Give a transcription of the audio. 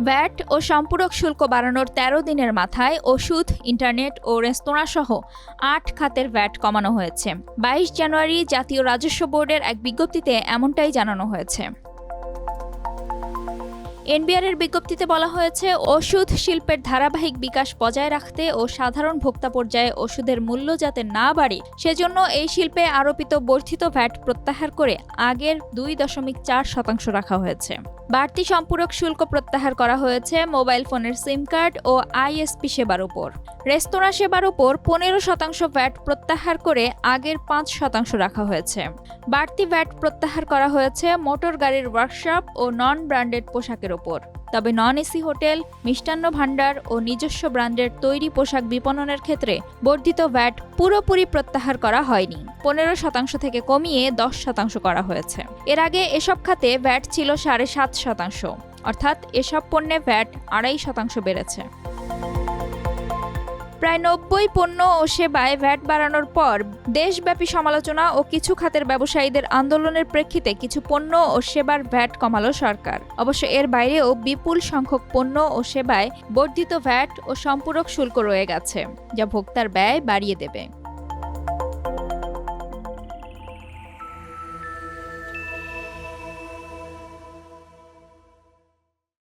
VAT ও সম্পূরক শুল্ক বাড়ানোর ১৩ দিনের মাথায় ওষুধ, ইন্টারনেট ও রেস্তোরাঁসহ ৮ খাতের ভ্যাট কমানো হয়েছে। ২২ জানুয়ারি জাতীয় রাজস্ব বোর্ডের এক বিজ্ঞপ্তিতে এমনটাই জানানো হয়েছে। এনবিআরের বিজ্ঞপ্তিতে বলা হয়েছে, ওষুধ শিল্পের ধারাবাহিক বিকাশ বজায় রাখতে ও সাধারণ ভোক্তা পর্যায়ে ওষুধের মূল্য যাতে না বাড়ে সেজন্য এই শিল্পে আরোপিত বর্ধিত ভ্যাট প্রত্যাহার করে আগের ২.৪% রাখা হয়েছে। বাড়তি সম্পূরক শুল্ক প্রত্যাহার করা হয়েছে মোবাইল ফোনের সিম কার্ড ও আইএসপি সেবার উপর। রেস্তোরাঁ সেবার উপর ১৫% ভ্যাট প্রত্যাহার করে আগের ৫% রাখা হয়েছে। বাড়তি ভ্যাট প্রত্যাহার করা হয়েছে মোটর গাড়ির ওয়ার্কশপ ও নন ব্র্যান্ডেড পোশাকের উপর। তবে non AC hotel, Mishtanna Bhandar ও নিজস্ব ব্র্যান্ডের তৈরি পোশাক বিপণনের ক্ষেত্রে বর্ধিত ভ্যাট পুরোপুরি প্রত্যাহার করা হয়নি। ১৫% থেকে কমিয়ে ১০% করা হয়েছে। এর আগে এসব খাতে ভ্যাট ছিল ৭.৫%, অর্থাৎ এসব পণ্যে ভ্যাট ২.৫% বেড়েছে। প্রায় ৯০ পণ্য ও সেবায় ভ্যাট বাড়ানোর পর দেশব্যাপী সমালোচনা ও কিছু খাতের ব্যবসায়ীদের আন্দোলনের প্রেক্ষিতে কিছু পণ্য ও সেবার ভ্যাট কমালো সরকার। অবশ্য এর বাইরেও বিপুল সংখ্যক পণ্য ও সেবায় বর্ধিত ভ্যাট ও সম্পূরক শুল্ক রয়ে গেছে, যা ভোক্তার ব্যয় বাড়িয়ে দেবে।